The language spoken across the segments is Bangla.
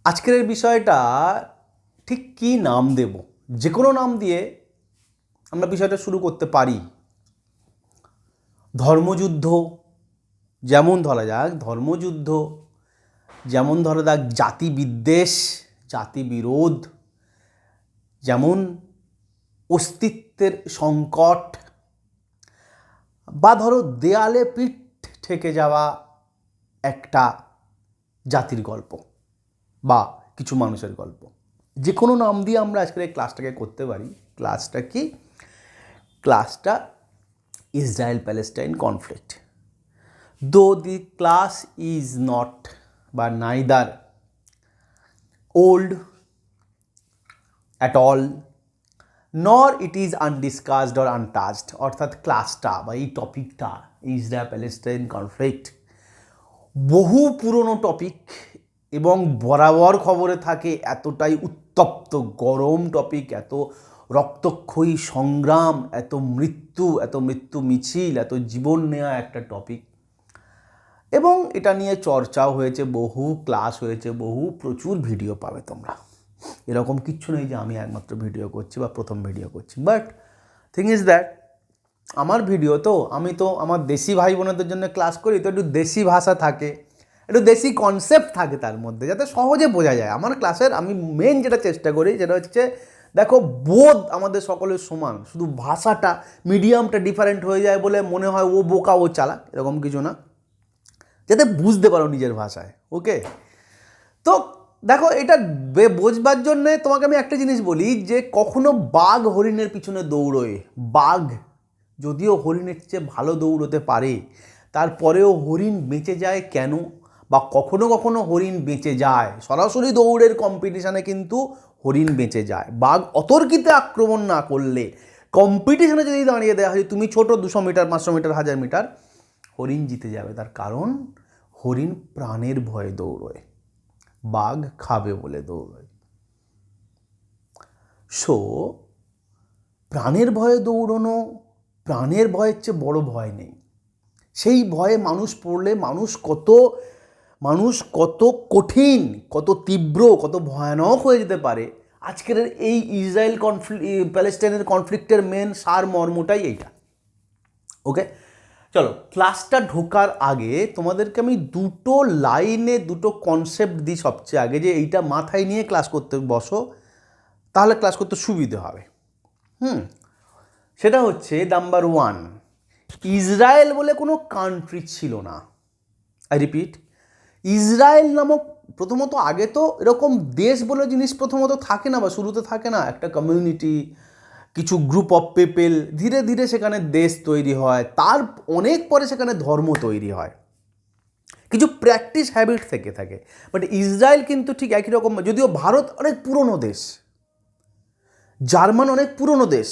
আজকের বিষয়টা ঠিক কী নাম দেব, যে কোনো নাম দিয়ে আমরা বিষয়টা শুরু করতে পারি। ধর্মযুদ্ধ যেমন ধরা যাক, ধর্মযুদ্ধ যেমন ধরা যাক, জাতি বিদ্বেষ, জাতি বিরোধ, যেমন অস্তিত্বের সংকট, বা ধরো দেয়ালে পিঠ ঠেকে যাওয়া একটা জাতির গল্প বা কিছু মানুষের গল্প, যে কোনো নাম দিয়ে আমরা আজকের এই ক্লাসটাকে করতে পারি। ক্লাসটা কি? ক্লাসটা ইসরায়েল প্যালেস্টাইন কনফ্লিক্ট। দো দি ক্লাস ইজ নট বা নাইদার ওল্ড অ্যাট অল নর ইট ইজ আনডিসকাসড অর আনটাচড, অর্থাৎ ক্লাসটা বা এই টপিকটা ইসরায়েল প্যালেস্টাইন কনফ্লিক্ট বহু পুরনো টপিক এবং বরাবর খবরে থাকে। এতটাই উত্তপ্ত গরম টপিক, এত রক্তক্ষয়ী সংগ্রাম, এত মৃত্যু মিছিল, এত জীবন নেওয়া একটা টপিক, এবং এটা নিয়ে চর্চাও হয়েছে, বহু ক্লাস হয়েছে, প্রচুর ভিডিও পাবে তোমরা। এরকম কিচ্ছু নেই যে আমি একমাত্র ভিডিও করছি বা প্রথম ভিডিও করছি। বাট থিং ইজ দ্যাট আমার ভিডিও তো, আমি তো আমার দেশি ভাই বোনেদের জন্য ক্লাস করি, তো একটু দেশি ভাষা থাকে, একটু দেশি কনসেপ্ট থাকে তার মধ্যে, যাতে সহজে বোঝা যায়। আমার ক্লাসের আমি মেন যেটা চেষ্টা করি সেটা হচ্ছে, দেখো বোধ আমাদের সকলের সমান, শুধু ভাষাটা মিডিয়ামটা ডিফারেন্ট হয়ে যায় বলে মনে হয় ও বোকা ও চালাক, এরকম কিছু না, যাতে বুঝতে পারো নিজের ভাষায়। ওকে, তো দেখো এটা বোঝবার জন্যে তোমাকে আমি একটা জিনিস বলি, যে কখনো বাঘ হরিণের পিছনে দৌড়োয়, বাঘ যদিও হরিণের চেয়ে ভালো দৌড়তে পারে, তারপরেও হরিণ বেঁচে যায় কেন? বা কখনো কখনো হরিণ বেঁচে যায়, সরাসরি দৌড়ের কম্পিটিশানে কিন্তু হরিণ বেঁচে যায়। বাঘ অতর্কিতে আক্রমণ না করলে, কম্পিটিশানে যদি দাঁড়িয়ে দেওয়া হয় তুমি ছোটো 200 মিটার 500 মিটার 1000 মিটার, হরিণ জিতে যাবে। তার কারণ হরিণ প্রাণের ভয়ে দৌড়োয়, বাঘ খাবে বলে দৌড়োয়। সো প্রাণের ভয়ে দৌড়নো, প্রাণের ভয়ের চেয়ে বড় ভয় নেই। সেই ভয়ে মানুষ পড়লে মানুষ কত কঠিন, কত তীব্র, কত ভয়ানক হয়ে যেতে পারে। আজকের এই ইসরায়েল প্যালেস্টাইনের কনফ্লিক্টের মেন সার মর্মটাই এইটা। ওকে, চলো ক্লাসটা ঢোকার আগে তোমাদেরকে আমি দুটো লাইনে দুটো কনসেপ্ট দিই সবচেয়ে আগে, যে এইটা মাথায় নিয়ে ক্লাস করতে বসো, তাহলে ক্লাস করতে সুবিধে হবে। সেটা হচ্ছে নাম্বার 1, ইসরায়েল বলে কোনো কান্ট্রি ছিল না। আই রিপিট, ইসরায়েল নামক, প্রথমত আগে তো এরকম দেশ বলে জিনিস প্রথমত থাকে না, বা শুরুতে থাকে না। একটা কমিউনিটি, কিছু গ্রুপ অফ পিপল, ধীরে ধীরে সেখানে দেশ তৈরি হয়, তার অনেক পরে সেখানে ধর্ম তৈরি হয়, কিছু প্র্যাকটিস হ্যাবিট থেকে থাকে। বাট ইসরায়েল কিন্তু ঠিক একই রকম, যদিও ভারত অনেক পুরনো দেশ, জার্মান অনেক পুরনো দেশ,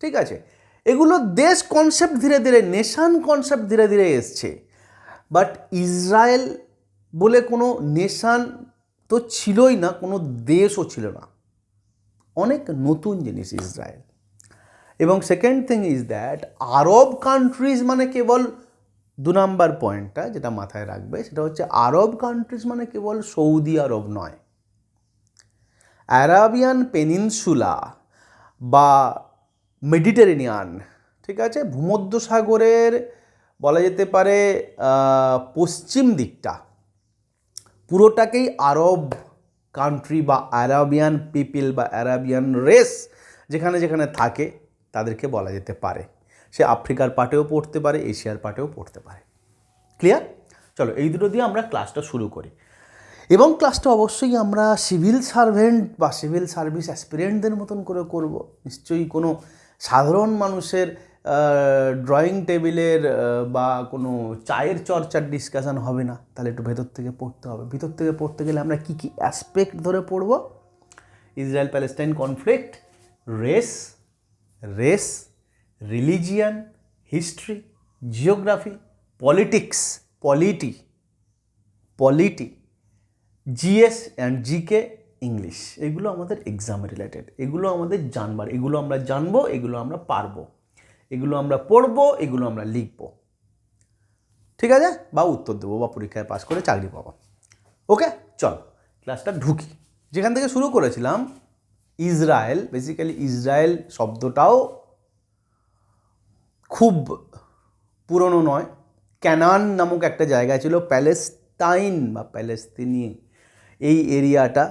ঠিক আছে, এগুলো দেশ কনসেপ্ট ধীরে ধীরে, নেশান কনসেপ্ট ধীরে ধীরে এসছে। বাট ইসরায়েল বলে কোনো নেশান তো ছিলই না, কোনো দেশও ছিল না, অনেক নতুন জিনিস ইসরায়েল। এবং second thing is that Arab countries মানে কেবল 2 নাম্বার পয়েন্টটা যেটা মাথায় রাখবে, সেটা হচ্ছে আরব কান্ট্রিজ মানে কেবল সৌদি আরব নয়, অ্যারাবিয়ান পেনিনসুলা বা মেডিটেরেনিয়ান, ঠিক আছে, ভূমধ্যসাগরের বলা যেতে পারে পশ্চিম দিকটা পুরোটাকেই আরব কান্ট্রি বা আরাবিয়ান পিপল বা আরাবিয়ান রেস যেখানে যেখানে থাকে তাদেরকে বলা যেতে পারে। সে আফ্রিকার পার্টেও পড়তে পারে, এশিয়ার পার্টেও পড়তে পারে। ক্লিয়ার? চলো এই দুটো দিয়ে আমরা ক্লাসটা শুরু করি। এবং ক্লাসটা অবশ্যই আমরা সিভিল সার্ভেন্ট বা সিভিল সার্ভিস অ্যাসপিরেন্টদের মতন করে করব। নিশ্চয়ই কোনো সাধারণ মানুষের ড্রয়িং টেবিলের বা কোনো চায়ের চর্চার ডিসকাশান হবে না। তাহলে একটু ভেতর থেকে পড়তে হবে। ভিতর থেকে পড়তে গেলে আমরা কী কী অ্যাসপেক্ট ধরে পড়ব? Israel Palestine conflict, race, religion, history, geography, politics, polity, GS and GK, English. এগুলো আমাদের এক্সাম রিলেটেড, এগুলো আমাদের জানবার, এগুলো আমরা জানবো, এগুলো আমরা পারবো, এগুলো আমরা পড়বো, এগুলো আমরা লিখবো, ঠিক আছে, বা উত্তর দেবো বা পরীক্ষায় পাস করে চাকরি পাবো। ওকে, চল ক্লাসটা ঢুকি। যেখান থেকে শুরু করেছিলাম, ইসরায়েল, বেসিক্যালি ইসরায়েল শব্দটাও খুব পুরনো নয়। ক্যানান নামক একটা জায়গা ছিল, প্যালেস্টাইন বা প্যালেস্তিনি, এই এরিয়াটা।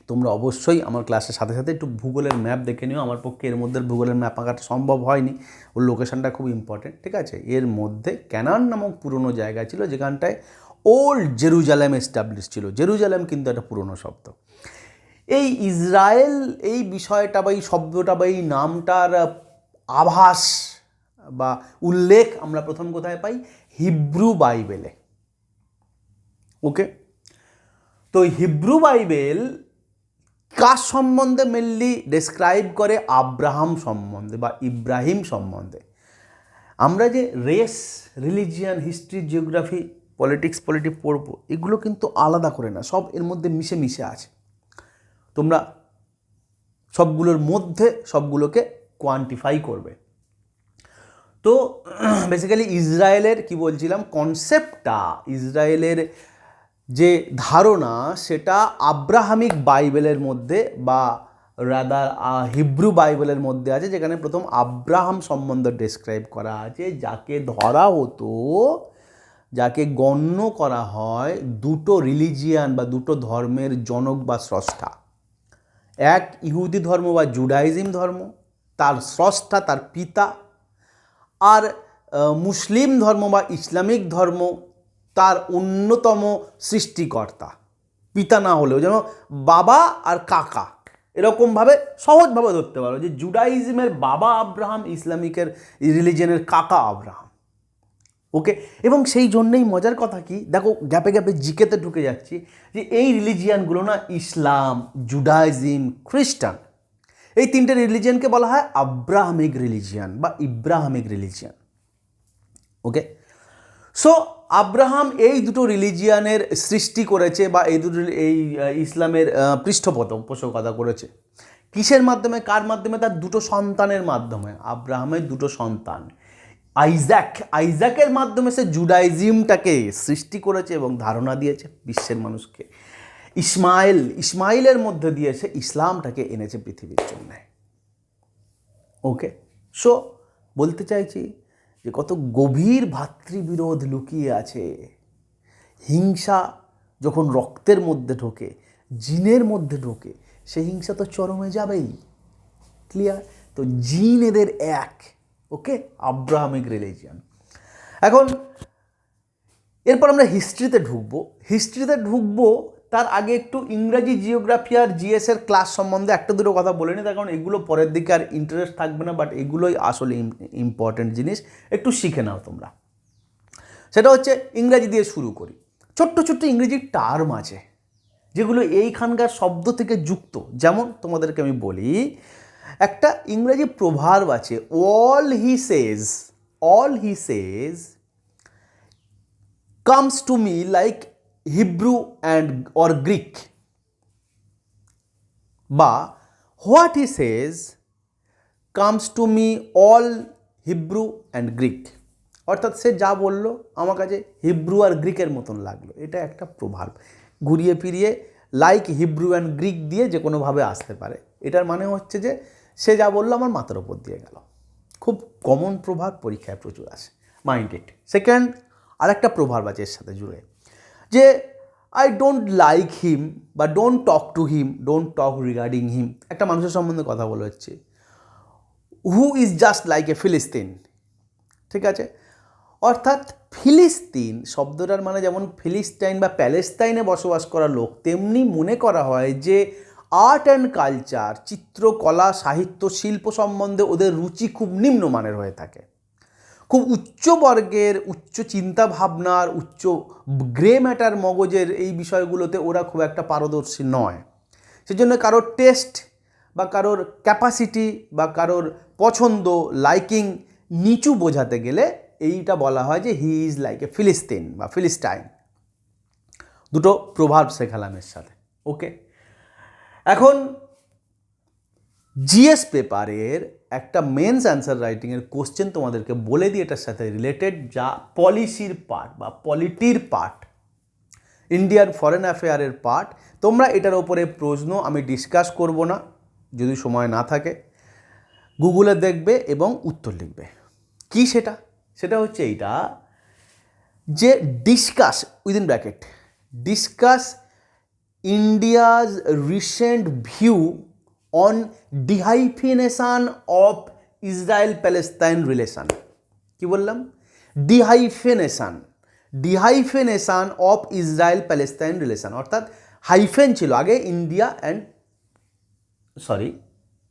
তোমরা অবশ্যই আমার ক্লাসের সাথে সাথে একটু ভূগোলের ম্যাপ দেখে নিও। আমার পক্ষে এর মধ্যে ভূগোলের ম্যাপ আঁকাটা সম্ভব হয়নি, ওর লোকেশানটা খুব ইম্পর্টেন্ট, ঠিক আছে। এর মধ্যে ক্যানান নামক পুরনো জায়গা ছিল, যেখানটায় ওল্ড জেরুজালেম এস্টাবলিশ ছিল। জেরুজালেম কিন্তু একটা পুরনো শব্দ। এই ইসরায়েল, এই বিষয়টা বা এই শব্দটা বা এই নামটার আভাস বা উল্লেখ আমরা প্রথম কোথায় পাই? হিব্রু বাইবেলে। ওকে, তো হিব্রু বাইবেল কার সম্বন্ধে মেনলি ডেসক্রাইব করে? আব্রাহাম সম্বন্ধে বা ইব্রাহিম সম্বন্ধে। আমরা যে race, religion, history, geography, politics পড়বো, এগুলো কিন্তু আলাদা করে না, সব এর মধ্যে মিশে মিশে আছে। তোমরা সবগুলোর মধ্যে সবগুলোকে কোয়ান্টিফাই করবে। তো বেসিক্যালি ইসরায়েলের কি বলছিলাম, কনসেপ্টটা, ইসরায়েলের যে ধারণা, সেটা আব্রাহামিক বাইবেলের মধ্যে বা রাদার হিব্রু বাইবেলের মধ্যে আছে, যেখানে প্রথম আব্রাহাম সম্বন্ধে ডেসক্রাইব করা আছে, যাকে ধরা হতো, যাকে গণ্য করা হয় দুটো রিলিজিয়ান বা দুটো ধর্মের জনক বা স্রষ্টা। এক ইহুদি ধর্ম বা জুডাইজম ধর্ম, তার স্রষ্টা, তার পিতা, আর মুসলিম ধর্ম বা ইসলামিক ধর্ম, তার অন্যতম সৃষ্টিকর্তা। পিতা না হলেও যেন বাবা আর কাকা, এরকমভাবে সহজভাবে ধরতে পারো যে জুডাইজমের বাবা আব্রাহাম, ইসলামিকের রিলিজিয়নের কাকা আব্রাহাম। ওকে, এবং সেই জন্যেই মজার কথা কি, দেখো গ্যাপে গ্যাপে জিকেতে ঢুকে যাচ্ছি, যে এই রিলিজিয়ানগুলো না, ইসলাম, জুডাইজম, খ্রিস্টান, এই তিনটে রিলিজিয়ানকে বলা হয় আব্রাহামিক রিলিজিয়ান বা ইব্রাহামিক রিলিজিয়ান। ওকে, সো আব্রাহাম এই দুটো রিলিজিয়ানের সৃষ্টি করেছে বা এই দুটো, এই ইসলামের পৃষ্ঠপোষকতা করেছে। কিসের মাধ্যমে, কার মাধ্যমে? তার দুটো সন্তানের মাধ্যমে। আব্রাহামের দুটো সন্তান, আইজাকের মাধ্যমে সে জুডাইজমটাকে সৃষ্টি করেছে এবং ধারণা দিয়েছে বিশ্বের মানুষকে। ইসমাইলের মধ্যে দিয়ে সে ইসলামটাকে এনেছে পৃথিবীর জন্য। ওকে, সো বলতে চাইছি যে কত গভীর ভাতৃবিরোধ লুকিয়ে আছে। হিংসা যখন রক্তের মধ্যে ঢোকে, জিনের মধ্যে ঢোকে, সেই হিংসা তো চরমে যাবেই। ক্লিয়ার? তো জিন এদের এক। ওকে, আব্রাহামিক রিলিজিয়ান। এখন এরপর আমরা হিস্ট্রিতে ঢুকবো। তার আগে একটু ইংরাজি, জিওগ্রাফি আর জিএসের ক্লাস সম্বন্ধে একটা দুটো কথা বলে নিই, তার কারণ এগুলো পরের দিকে আর ইন্টারেস্ট থাকবে না, বাট এগুলোই আসলে ইম্পর্টেন্ট জিনিস, একটু শিখে নাও তোমরা। সেটা হচ্ছে, ইংরাজি দিয়ে শুরু করি। ছোট্ট ছোট্ট ইংরেজি টার্ম আছে যেগুলো এইখানকার শব্দ থেকে যুক্ত। যেমন তোমাদেরকে আমি বলি, একটা ইংরেজি প্রভার্ব আছে, all he Sage comes to me like Hebrew and or Greek, বা what he says comes to me all Hebrew and Greek, অর্থাৎ সে যা বললো আমার কাছে হিব্রু আর গ্রিকের মতন লাগলো। এটা একটা প্রভাব, ঘুরিয়ে ফিরিয়ে লাইক হিব্রু অ্যান্ড গ্রিক দিয়ে যে কোনোভাবে আসতে পারে। এটার মানে হচ্ছে যে সে যা বললো আমার মাথার ওপর দিয়ে গেল। খুব কমন প্রভাব, পরীক্ষায় প্রচুর আসে, মাইন্ড ইট। সেকেন্ড, আরেকটা প্রভাব আছে এর সাথে জুড়ে, যে আই ডোন্ট লাইক হিম বা don't talk to him, don't talk regarding him. একটা মানুষের সম্বন্ধে কথা বলা হচ্ছে, who is just like a ফিলিস্তিন। ঠিক আছে, অর্থাৎ ফিলিস্তিন শব্দটার মানে যেমন ফিলিস্টাইন বা প্যালেস্তাইনে বসবাস করা লোক, তেমনি মনে করা হয় যে আর্ট অ্যান্ড কালচার, চিত্রকলা, সাহিত্য, শিল্প সম্বন্ধে ওদের রুচি খুব নিম্নমানের হয়ে থাকে। খুব উচ্চ বর্গের, উচ্চ চিন্তা ভাবনার, উচ্চ গ্রে ম্যাটার মগজের এই বিষয়গুলোতে ওরা খুব একটা পারদর্শী নয়। সেজন্য কারোর টেস্ট বা কারোর ক্যাপাসিটি বা কারোর পছন্দ, লাইকিং নিচু বোঝাতে গেলে এইটা বলা হয় যে হি ইজ লাইক এ ফিলিস্তিন বা ফিলিস্টাইন। দুটো প্রভাব শেখালাম এর সাথে। ওকে, এখন জিএস পেপারের একটা মেন্স অ্যান্সার রাইটিংয়ের কোশ্চেন তোমাদেরকে বলে দিই এটার সাথে রিলেটেড, যা পলিসির পার্ট বা পলিটির পার্ট। ইন্ডিয়ার ফরেন অ্যাফেয়ারের পার্ট। তোমরা এটার ওপরে প্রশ্ন আমি ডিসকাস করব না, যদি সময় না থাকে গুগলে দেখবে এবং উত্তর লিখবে। কি সেটা? সেটা হচ্ছে এইটা যে discuss within bracket discuss India's recent view on dehyphenation of Israel Palestine relation. কি বললাম? Dehyphenation of Israel Palestine relation, অর্থাৎ হাইফেন ছিল আগে,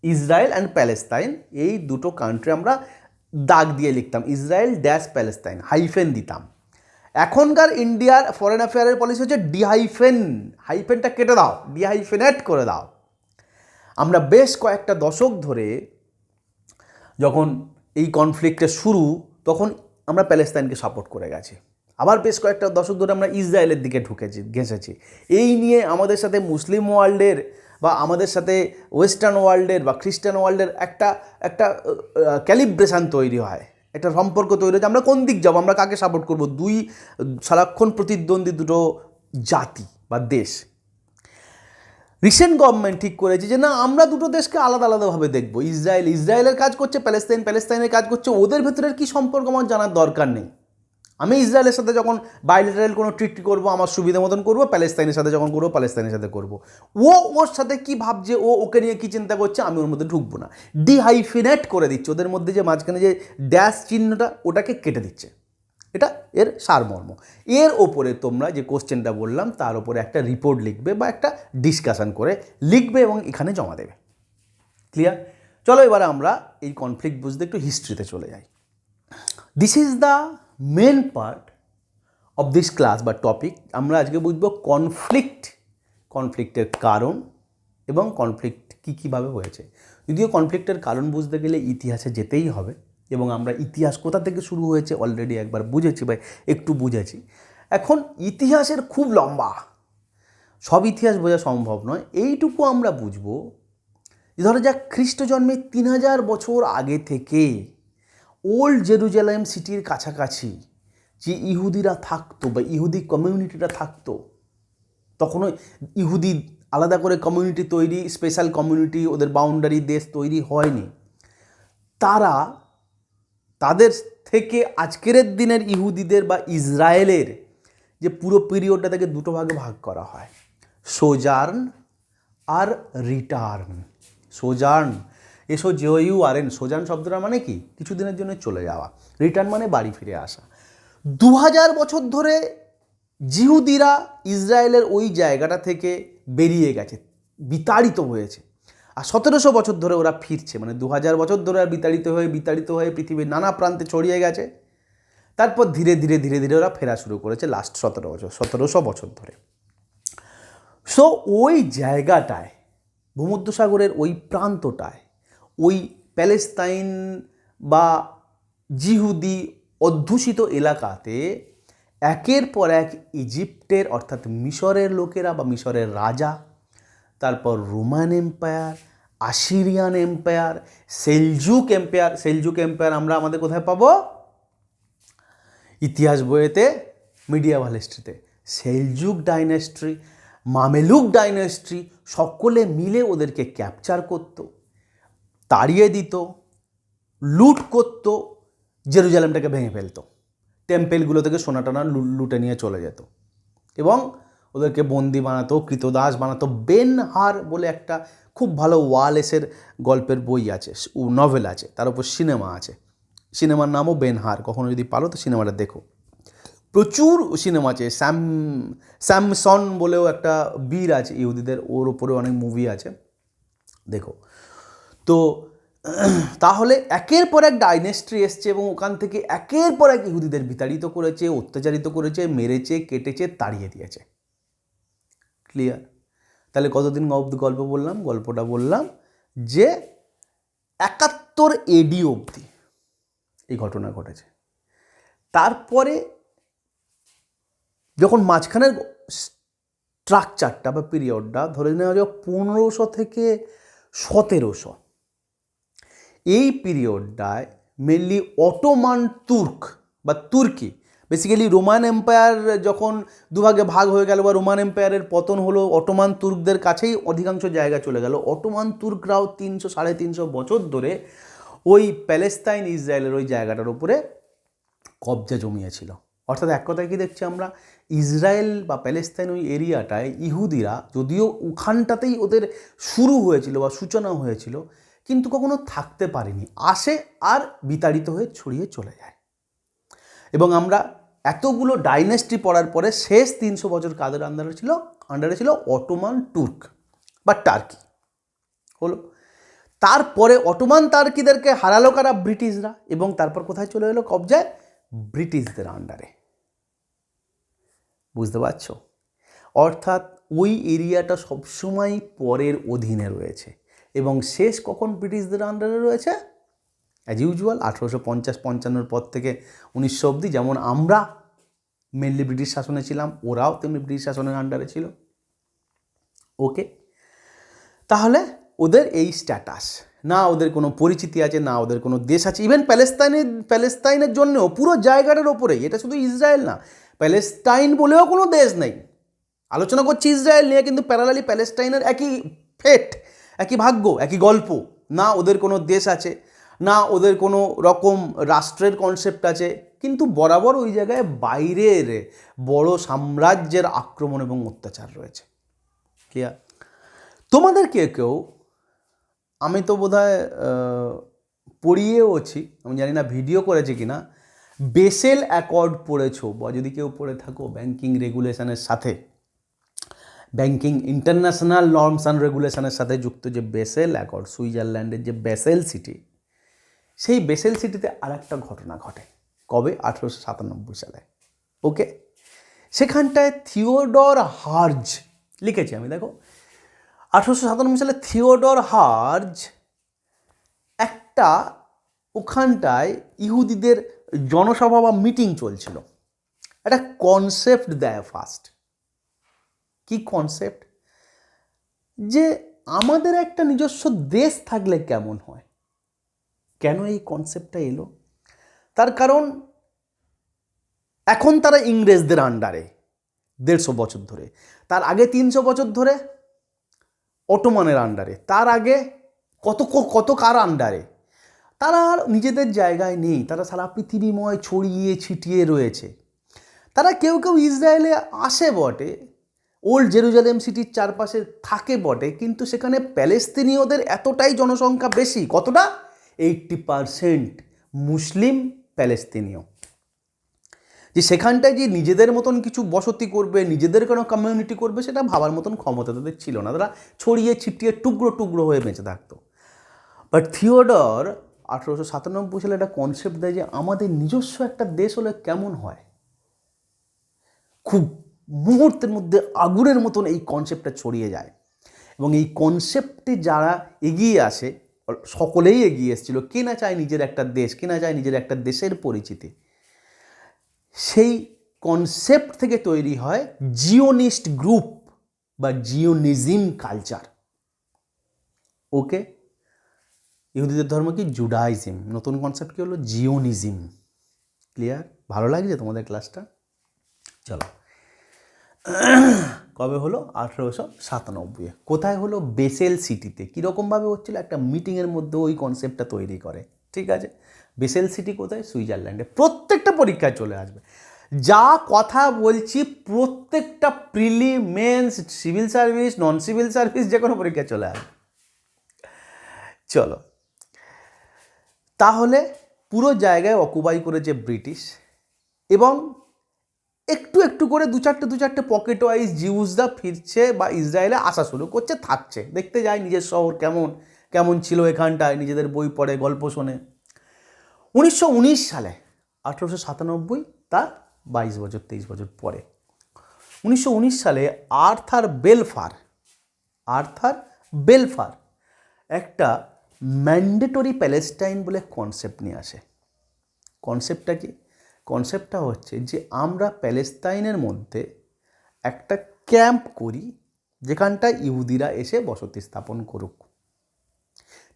ইসরায়েল অ্যান্ড প্যালেস্তাইন, এই দুটো কান্ট্রি আমরা দাগ দিয়ে লিখতাম, ইসরায়েল ড্যাশ প্যালেস্তাইন, হাইফেন দিতাম। এখনকার ইন্ডিয়ার ফরেন অ্যাফেয়ারের পলিসি হচ্ছে হাইফেনটা কেটে দাও, ডিহাইফেনেট করে দাও। আমরা বেশ কয়েকটা দশক ধরে যখন এই কনফ্লিক্টের শুরু, তখন আমরা প্যালেস্তাইনকে সাপোর্ট করে গেছি। আবার বেশ কয়েকটা দশক ধরে আমরা ইসরায়েলের দিকে ঘেঁষেছি। এই নিয়ে আমাদের সাথে মুসলিম ওয়ার্ল্ডের বা আমাদের সাথে ওয়েস্টার্ন ওয়ার্ল্ডের বা খ্রিস্টান ওয়ার্ল্ডের একটা ক্যালিব্রেশন তৈরি হয়, একটা সম্পর্ক তৈরি হচ্ছে। আমরা কোন দিক যাবো, আমরা কাকে সাপোর্ট করবো? দুই সারাক্ষণ প্রতিদ্বন্দ্বী দুটো জাতি বা দেশ। রিসেন্ট গভর্নমেন্ট ঠিক করেছে যে না, আমরা দুটো দেশকে আলাদা আলাদাভাবে দেখবো। ইসরায়েলের কাজ করছে, প্যালেস্তাইনের কাজ করছে, ওদের ভেতরের কী সম্পর্ক আমার জানার দরকার নেই। আমি ইসরায়েলের সাথে যখন বাইলেটারাল কোনো ট্রিটি করবো আমার সুবিধা মতন করবো, প্যালেস্তাইনের সাথে যখন করবো প্যালেস্তাইনের সাথে করবো। ওর সাথে কী ভাবছে, ওকে নিয়ে কী চিন্তা করছে, আমি ওর মধ্যে ঢুকবো না। ডিহাইফিনেট করে দিচ্ছে, ওদের মধ্যে যে মাঝখানে যে ড্যাশ চিহ্নটা ওটাকে কেটে দিচ্ছে। এটা এর সারমর্ম। এর ওপরে তোমরা যে কোশ্চেনটা বললাম তার ওপরে একটা রিপোর্ট লিখবে বা একটা ডিসকাশন করে লিখবে এবং এখানে জমা দেবে। ক্লিয়ার? চলো এবারে আমরা এই কনফ্লিক্ট বুঝতে একটু হিস্ট্রিতে চলে যাই। This is the main part of this class বা টপিক। আমরা আজকে বুঝবো কনফ্লিক্টের কারণ এবং কনফ্লিক্ট কীভাবে হয়েছে। যদিও কনফ্লিক্টের কারণ বুঝতে গেলে ইতিহাসে যেতেই হবে, এবং আমরা ইতিহাস কোথা থেকে শুরু হয়েছে অলরেডি একবার বুঝেছি বা একটু বুঝেছি। এখন ইতিহাসের খুব লম্বা, সব ইতিহাস বোঝা সম্ভব নয়। এইটুকু আমরা বুঝবো, ধরো যাক খ্রিস্ট জন্মের 3000 বছর আগে থেকে ওল্ড জেরুজালেম সিটির কাছাকাছি যে ইহুদিরা থাকতো বা ইহুদি কমিউনিটিটা থাকতো, তখনও ইহুদি আলাদা করে কমিউনিটি তৈরি, স্পেশাল কমিউনিটি, ওদের বাউন্ডারি দেশ তৈরি হয়নি। তাদের থেকে আজকের দিনের ইহুদিদের বা ইসরায়েলের যে পুরো পিরিয়ডটা থেকে দুটো ভাগে ভাগ করা হয়, সোজার্ন আর রিটার্ন। সোজার্ন SOJOURN, সোজার্ন শব্দটা মানে কি? কিছুদিনের জন্য চলে যাওয়া। রিটার্ন মানে বাড়ি ফিরে আসা। 2000 বছর ধরে জিহুদিরা ইসরায়েলের ওই জায়গাটা থেকে বেরিয়ে গেছে, বিতাড়িত হয়েছে, আর 1700 বছর ধরে ওরা ফিরছে। মানে 2000 বছর ধরে আর বিতাড়িত হয়ে পৃথিবীর নানা প্রান্তে ছড়িয়ে গেছে। তারপর ধীরে ধীরে ওরা ফেরা শুরু করেছে লাস্ট 1700 বছর ধরে। সো ওই জায়গাটায়, ভূমধ্যসাগরের ওই প্রান্তটায়, ওই প্যালেস্তাইন বা জিহুদি অধ্যুষিত এলাকাতে একের পর এক ইজিপ্টের অর্থাৎ মিশরের লোকেরা বা মিশরের রাজা, তারপর Roman empire, Assyrian empire, Seljuk empire আমরা আমাদের কোথায় পাবো? ইতিহাস বইয়েতে, মিডিয়াভাল হিস্ট্রিতে। সেলজুক ডাইনেস্ট্রি, মামেলুক ডাইনেস্ট্রি সকলে মিলে ওদেরকে ক্যাপচার করত, তাড়িয়ে দিত, লুট করত, জেরুজালেমটাকে ভেঙে ফেলতো, টেম্পেলগুলো থেকে সোনা টানা লুটে নিয়ে চলে যেত এবং ওদেরকে বন্দি বানাতো, কৃতদাস বানাতো। বেন হার বলে একটা খুব ভালো ওয়ালেসের গল্পের বই আছে, নভেল আছে, তার উপর সিনেমা আছে। সিনেমার নামও বেন হার। কখনো যদি পারো তো সিনেমাটা দেখো, প্রচুর সিনেমা আছে। স্যামসন বলেও একটা বীর আছে ইহুদিদের, ওর ওপরে অনেক মুভি আছে, দেখো। তো তাহলে একের পর এক ডাইনেস্ট্রি এসছে এবং ওখান থেকে একের পর এক ইহুদিদের বিতাড়িত করেছে, অত্যাচারিত করেছে, মেরেছে, কেটেছে, তাড়িয়ে দিয়েছে। ক্লিয়ার? তাহলে কতদিন গল্পটা বললাম যে 71 AD অবধি এই ঘটনা ঘটেছে। তারপরে যখন মাঝখানের স্ট্রাকচারটা বা পিরিয়ডটা ধরে নেওয়া যায় 1500 থেকে 1700, এই পিরিয়ডটায় মেনলি অটোমান তুর্কি বেসিক্যালি রোমান এম্পায়ার যখন দুভাগে ভাগ হয়ে গেল বা রোমান এম্পায়ারের পতন হলো, অটোমান তুর্কদের কাছেই অধিকাংশ জায়গা চলে গেল। অটোমান তুর্করাও 300-350 বছর ধরে ওই প্যালেস্তাইন ইসরায়েলের ওই জায়গাটার উপরে কবজা জমিয়েছিল। অর্থাৎ এক কথায় কি দেখছি আমরা, ইসরায়েল বা প্যালেস্তাইন ওই এরিয়াটায় ইহুদিরা, যদিও ওখানটাতেই ওদের শুরু হয়েছিল বা সূচনা হয়েছিল, কিন্তু কখনো থাকতে পারেনি, আসে আর বিতাড়িত হয়ে ছড়িয়ে চলে যায়। এবং আমরা এতগুলো ডাইনেস্টি পড়ার পরে শেষ 300 বছর কাদের আন্ডারে ছিল অটোমান তুর্ক বা টার্কি হলো। তারপরে অটোমান টার্কিদেরকে হারালো কারা? ব্রিটিশরা। এবং তারপর কোথায় চলে এলো কবজায়? ব্রিটিশদের আন্ডারে। বুঝতে পারছো? অর্থাৎ ওই এরিয়াটা সবসময় পরের অধীনে রয়েছে। এবং শেষ কখন ব্রিটিশদের আন্ডারে রয়েছে? অ্যাজ ইউজুয়াল 1850-55 পর থেকে 1900 অবধি। যেমন আমরা মেনলি ব্রিটিশ শাসনে ছিলাম, ওরাও তেমনি ব্রিটিশ শাসনের আন্ডারে ছিল। ওকে, তাহলে ওদের এই স্ট্যাটাস, না ওদের কোনো পরিচিতি আছে, না ওদের কোনো দেশ আছে। ইভেন প্যালেস্তাইনের জন্যও পুরো জায়গাটার ওপরেই, এটা শুধু ইসরায়েল না, প্যালেস্টাইন বলেও কোনো দেশ নেই। আলোচনা করছি ইসরায়েল নিয়ে, কিন্তু প্যারালালি প্যালেস্টাইনের একই ফেট, একই ভাগ্য, একই গল্প। না ওদের কোনো দেশ আছে, না ওদের কোনো রকম রাষ্ট্রের কনসেপ্ট আছে, কিন্তু বরাবর ওই জায়গায় বাইরের বড় সাম্রাজ্যের আক্রমণ এবং অত্যাচার রয়েছে। ক্লিয়ার? তোমাদের কেউ, আমি তো বোধহয় পড়িয়েওছি, আমি জানি না ভিডিও করেছি কিনা, বেসেল অ্যাকর্ড পড়েছো, বা যদি কেউ পড়ে থাকো ব্যাংকিং রেগুলেশনের সাথে, ব্যাংকিং ইন্টারন্যাশনাল নর্মস অ্যান্ড রেগুলেশনের সাথে যুক্ত যে বেসেল অ্যাকর্ড, সুইজারল্যান্ডের যে বেসেল সিটি, সেই বেসেল সিটিতে আর একটা ঘটনা ঘটে। কবে? 1897 সালে। ওকে, সেখানটায় থিওডর হার্জ লিখেছি আমি, দেখো 1897 সালে থিওডর হার্জ একটা ওখানটায় ইহুদিদের জনসভা বা মিটিং চলছিল, একটা কনসেপ্ট দেয় ফার্স্ট। কি কনসেপ্ট? যে আমাদের একটা নিজস্ব দেশ থাকলে কেমন হয়। কেন এই কনসেপ্টটা এলো? তার কারণ এখন তারা ইংরেজদের আন্ডারে 150 বছর ধরে, তার আগে 300 বছর ধরে অটোমানের আন্ডারে, তার আগে কত কার আন্ডারে। তারা আর নিজেদের জায়গায় নেই, তারা সারা পৃথিবীময় ছড়িয়ে ছিটিয়ে রয়েছে। তারা কেউ ইসরায়েলে আসে বটে, ওল্ড জেরুজালেম সিটির চারপাশে থাকে বটে, কিন্তু সেখানে প্যালেস্তিনীয়দের এতটাই জনসংখ্যা বেশি, কতটা? 80% মুসলিম প্যালেস্তিনীয়, যে সেখানটায় যে নিজেদের মতন কিছু বসতি করবে, নিজেদের কোনো কমিউনিটি করবে, সেটা ভাবার মতন ক্ষমতা তাদের ছিল না। তারা ছড়িয়ে ছিটিয়ে টুকরো টুকরো হয়ে বেঁচে থাকতো। বাট থিওডর 1897 সালে একটা কনসেপ্ট দেয় যে আমাদের নিজস্ব একটা দেশ হলে কেমন হয়। খুব মুহূর্তের মধ্যে আগুনের মতন এই কনসেপ্টটা ছড়িয়ে যায়। এবং এই কনসেপ্টে যারা এগিয়ে আসে, সকলেই এগিয়ে এসেছিল, কে না চায় নিজের একটা দেশ, কে না চায় নিজের একটা দেশের পরিচিতি। সেই কনসেপ্ট থেকে তৈরি হয় জিওনিস্ট গ্রুপ বা জিওনিজম কালচার। ওকে, ইহুদিদের ধর্ম কি? জুডাইজম। নতুন কনসেপ্ট কি হলো? জিওনিজম। ক্লিয়ার? ভালো লাগছে তোমাদের ক্লাসটা? চলো, কবে হলো? 1897। কোথায় হলো? বেসেল সিটিতে। কীরকমভাবে হচ্ছিল? একটা মিটিংয়ের মধ্যে ওই কনসেপ্টটা তৈরি করে। ঠিক আছে, বেসেল সিটি কোথায়? সুইজারল্যান্ডে। প্রত্যেকটা পরীক্ষায় চলে আসবে। যা কথা বলছি প্রত্যেকটা প্রিলি, মেন্স, সিভিল সার্ভিস, নন সিভিল সার্ভিস, যে কোনো পরীক্ষায় চলে আসবে। চলো, তাহলে পুরো জায়গায় অকুপাই করেছে ব্রিটিশ, এবং একটু একটু করে দু চারটে পকেট ওয়াইজ জিউসরা ফিরছে বা ইসরায়েলে আসা শুরু করছে, থাকছে, দেখতে যায় নিজের শহর কেমন ছিল এখানটায়, নিজেদের বই পড়ে, গল্প শোনে। 1919 সালে, 1897, তার 23 বছর পরে, 1919 সালে আর্থার বেলফার একটা ম্যান্ডেটরি প্যালেস্টাইন বলে কনসেপ্ট নিয়ে আসে। কনসেপ্টটা কি? কনসেপ্টটা হচ্ছে যে আমরা প্যালেস্তাইনের মধ্যে একটা ক্যাম্প করি, যেখানটায় ইহুদিরা এসে বসতি স্থাপন করুক।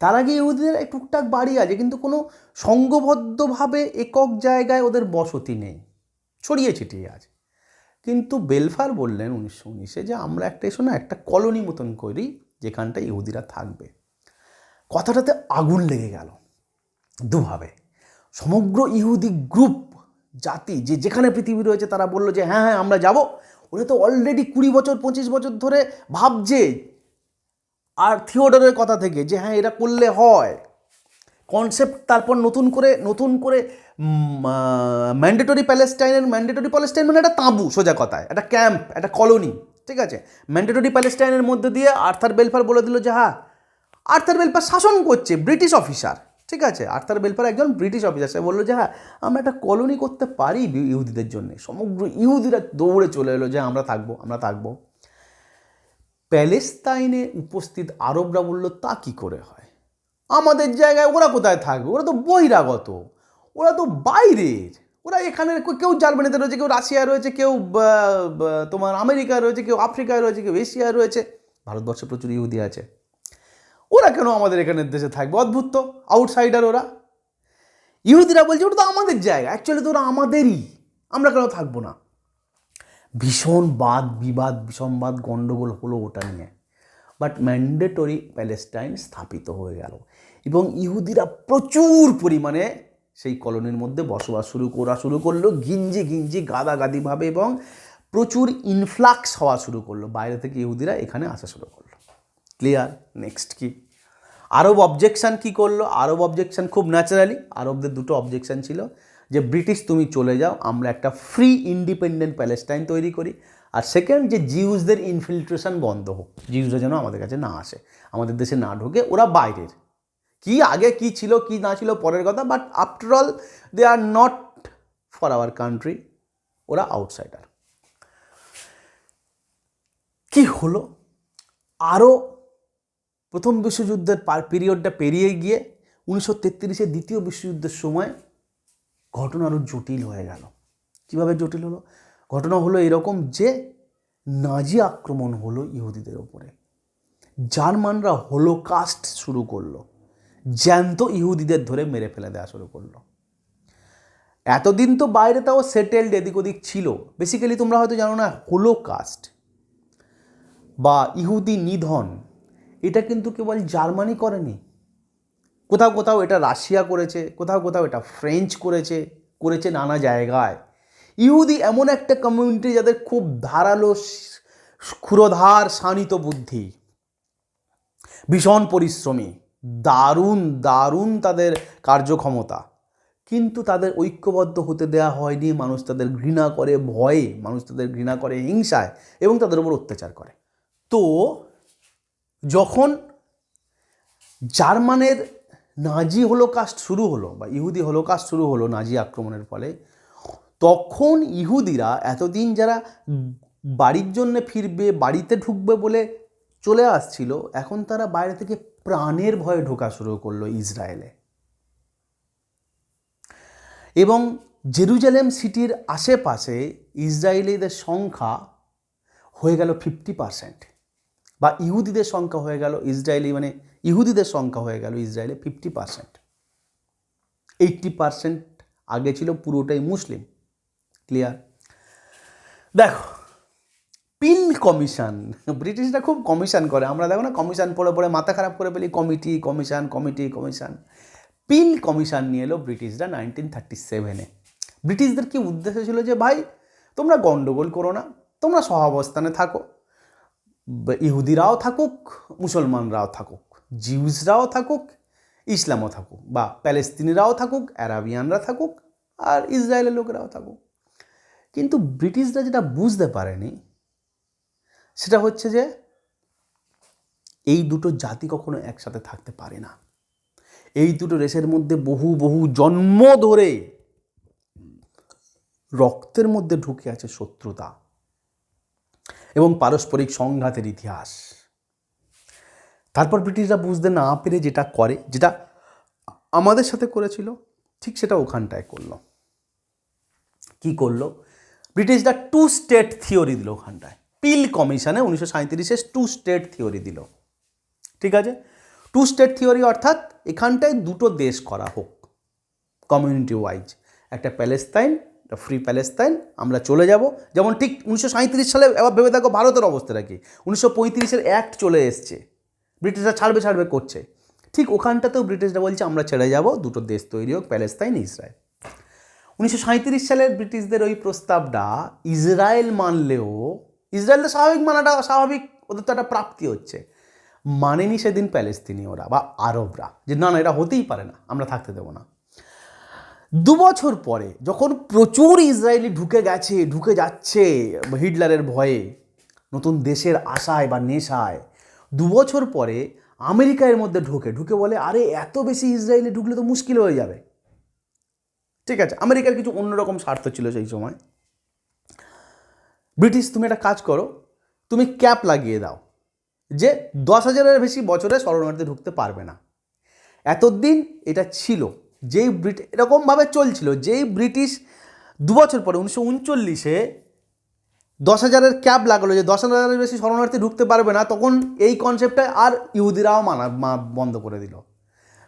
তার আগে ইহুদিদের টুকটাক বাড়ি আছে, কিন্তু কোনো সংঘবদ্ধভাবে একক জায়গায় ওদের বসতি নেই। ছড়িয়ে ছিটিয়ে আছে। কিন্তু বেলফার বললেন 1919-এ যে আমরা একটা কলোনি মতন করি যেখানটায় ইহুদিরা থাকবে। কথাটাতে আগুন লেগে গেল দুভাবে। সমগ্র ইহুদি গ্রুপ জাতি যেখানে পৃথিবী রয়েছে তারা বলল যে হ্যাঁ হ্যাঁ আমরা যাব। ওরা তো অলরেডি 20 বছর 25 বছর ধরে ভাবছে আর থিওডরের কথা থেকে যে হ্যাঁ এটা করলে হয় কনসেপ্ট। তারপর নতুন করে ম্যান্ডেটরি প্যালেস্টাইন মানে একটা তাঁবু, সোজা কথায় একটা ক্যাম্প, একটা কলোনি, ঠিক আছে। ম্যান্ডেটরি প্যালেস্টাইনের মধ্যে দিয়ে আর্থার বেলফার বলে দিল যে হ্যাঁ, আর্থার বেলফার শাসন করছে, ব্রিটিশ অফিসার, ঠিক আছে। আর্থার বেলফার একজন ব্রিটিশ অফিসার, সে বললো যে হ্যাঁ আমরা একটা কলোনি করতে পারি ইহুদিদের জন্য। সমগ্র ইহুদিরা দৌড়ে চলে এলো যে আমরা থাকবো। প্যালেস্তাইনে উপস্থিত আরবরা বলল তা কী করে হয়, আমাদের জায়গায় ওরা কোথায় থাকবে, ওরা তো বহিরাগত, ওরা তো বাইরের, ওরা এখানে কেউ জার্মানিতে রয়েছে, কেউ রাশিয়া রয়েছে, কেউ তোমার আমেরিকায় রয়েছে, কেউ আফ্রিকায় রয়েছে, কেউ এশিয়ায় রয়েছে, ভারতবর্ষে প্রচুর ইহুদি আছে, ওরা কেন আমাদের এখানের দেশে থাকবে, অদ্ভুত তো, আউটসাইডার ওরা। ইহুদিরা বলছে ওটা তো আমাদের জায়গা, অ্যাকচুয়ালি তো ওরা আমাদেরই, আমরা কেন থাকবো না। ভীষণ বিসম্বাদ গণ্ডগোল হলো ওটা নিয়ে। বাট ম্যান্ডেটরি প্যালেস্টাইন স্থাপিত হয়ে গেল এবং ইহুদিরা প্রচুর পরিমাণে সেই কলোনির মধ্যে বসবাস শুরু করলো ঘিঞ্জি গাদাগাদিভাবে, এবং প্রচুর ইনফ্লাক্স হওয়া শুরু করলো, বাইরে থেকে ইহুদিরা এখানে আসা শুরু করলো। ক্লিয়ার? নেক্সট কি? আরব অবজেকশান কি করলো? আরব অবজেকশান খুব ন্যাচারালি, আরবদের দুটো অবজেকশান ছিল যে ব্রিটিশ তুমি চলে যাও, আমরা একটা ফ্রি ইন্ডিপেন্ডেন্ট প্যালেস্টাইন তৈরি করি, আর সেকেন্ড যে জিউসদের ইনফিল্ট্রেশন বন্ধ হোক, জিউসরা যেন আমাদের কাছে না আসে, আমাদের দেশে না ঢোকে, ওরা বাইরের। কি আগে কি ছিল কি না ছিল পরের কথা, but after all they are not for our country, ওরা আউটসাইডার। কি হলো? আরও প্রথম বিশ্বযুদ্ধের পিরিয়ডটা পেরিয়ে গিয়ে 1933-এর দ্বিতীয় বিশ্বযুদ্ধের সময় ঘটনা আরও জটিল হয়ে গেল। কীভাবে জটিল হলো? ঘটনা হলো এরকম যে নাজি আক্রমণ হলো ইহুদিদের ওপরে, জার্মানরা হোলোকাস্ট শুরু করলো, জ্যান্ত ইহুদিদের ধরে মেরে ফেলে দেওয়া শুরু করলো। এতদিন তো বাইরে তাও সেটেলড এদিক ওদিক ছিল। বেসিক্যালি তোমরা হয়তো জানো না, হোলোকাস্ট বা ইহুদি নিধন এটা কিন্তু কেবল জার্মানি করেনি, কোথাও এটা রাশিয়া করেছে, কোথাও এটা ফ্রেঞ্চ করেছে নানা জায়গায়। ইহুদি এমন একটা কমিউনিটি যাদের খুব ধারালো ক্ষুরধার শানিত বুদ্ধি, ভীষণ পরিশ্রমী, দারুণ তাদের কার্যক্ষমতা, কিন্তু তাদের ঐক্যবদ্ধ হতে দেওয়া হয়নি। মানুষ তাদের ঘৃণা করে ভয়ে, মানুষ তাদের ঘৃণা করে হিংসায়, এবং তাদের উপর অত্যাচার করে। তো যখন জার্মানের নাজি হোলোকাস্ট শুরু হলো বা ইহুদি হোলোকাস্ট শুরু হলো নাজি আক্রমণের ফলে, তখন ইহুদিরা এতদিন যারা বাড়ির জন্যে ফিরবে, বাড়িতে ঢুকবে বলে চলে আসছিল, এখন তারা বাইরে থেকে প্রাণের ভয়ে ঢোকা শুরু করলো ইসরায়েলে। এবং জেরুজালেম সিটির আশেপাশে ইসরায়েলিদের সংখ্যা হয়ে গেল 50%, বা ইহুদিদের সংখ্যা হয়ে গেল ইহুদিদের সংখ্যা হয়ে গেল ইসরায়েলে 50%। 80% আগে ছিল পুরোটাই মুসলিম। ক্লিয়ার? দেখো, পিল কমিশন, ব্রিটিশরা খুব কমিশন করে, আমরা দেখো না কমিশন পড়ে মাথা খারাপ করে ফেলি, কমিশন। পিল কমিশন নিয়ে এলো ব্রিটিশরা 1937-এ। ব্রিটিশদের কি উদ্দেশ্য ছিল যে ভাই তোমরা গণ্ডগোল করো না, তোমরা সহাবস্থানে থাকো, ইহুদিরাও থাকুক, মুসলমানরাও থাকুক, জিউসরাও থাকুক, ইসলামও থাকুক, বা প্যালেস্তিনিরাও থাকুক, অ্যারাবিয়ানরা থাকুক, আর ইসরায়েলের লোকেরাও থাকুক। কিন্তু ব্রিটিশরা যেটা বুঝতে পারেনি সেটা হচ্ছে যে এই দুটো জাতি কখনো একসাথে থাকতে পারে না। এই দুটো দেশের মধ্যে বহু জন্ম ধরে রক্তের মধ্যে ঢুকে আছে শত্রুতা এবং পারস্পরিক সংঘাতের ইতিহাস। তারপর ব্রিটিশরা বুঝতে না পেরে যেটা আমাদের সাথে করেছিল, ঠিক সেটা ওখানটায় করলো। কি করলো? ব্রিটিশরা 2 স্টেট থিওরি দিল ওখানটায়। পিল কমিশনে 1937-এ 2 স্টেট থিওরি দিল। ঠিক আছে? 2 স্টেট থিওরি অর্থাৎ এখানটায় দুটো দেশ করা হোক কমিউনিটি ওয়াইজ, একটা প্যালেস্তাইন, ফ্রি প্যালেস্তাইন, আমরা চলে যাব। যেমন ঠিক 1937 সালে এবার ভেবে দেখো ভারতের অবস্থাটা কি, 1935-এর অ্যাক্ট চলে এসছে, ব্রিটিশরা ছাড়বে করছে, ঠিক ওখানটাতেও ব্রিটিশরা বলছে আমরা ছেড়ে যাব, দুটো দেশ তৈরি হোক, প্যালেস্তাইন ইসরায়েল। 1937 সালের ব্রিটিশদের ওই প্রস্তাবটা ইসরায়েল মানলেও, ইসরায়েল তো মানাটা স্বাভাবিক, ওদের তো একটা প্রাপ্তি হচ্ছে, মানেনি সেদিন প্যালেস্তিনীয়রা বা আরবরা, যে না এটা হতেই পারে না, আমরা থাকতে দেবো না। 2 বছর পরে যখন প্রচুর ইসরায়েলি ঢুকে যাচ্ছে হিটলারের ভয়ে, নতুন দেশের আশায় বা নেশায়, 2 বছর পরে আমেরিকা এর মধ্যে ঢুকে বলে আরে এত বেশি ইসরায়েলি ঢুকলে তো মুশকিল হয়ে যাবে। ঠিক আছে, আমেরিকার কিছু অন্যরকম স্বার্থ ছিল সেই সময়। ব্রিটিশ তুমি একটা কাজ করো, তুমি ক্যাপ লাগিয়ে দাও যে 10,000-এর বেশি বছরে শরণার্থী ঢুকতে পারবে না। এতদিন এটা ছিল, যেই এরকমভাবে চলছিল, যেই ব্রিটিশ 2 বছর পরে 1939-এ 10,000-এর ক্যাপ লাগলো যে 10,000-এর বেশি শরণার্থী ঢুকতে পারবে না, তখন এই কনসেপ্টটা আর ইহুদিরাও বন্ধ করে দিল।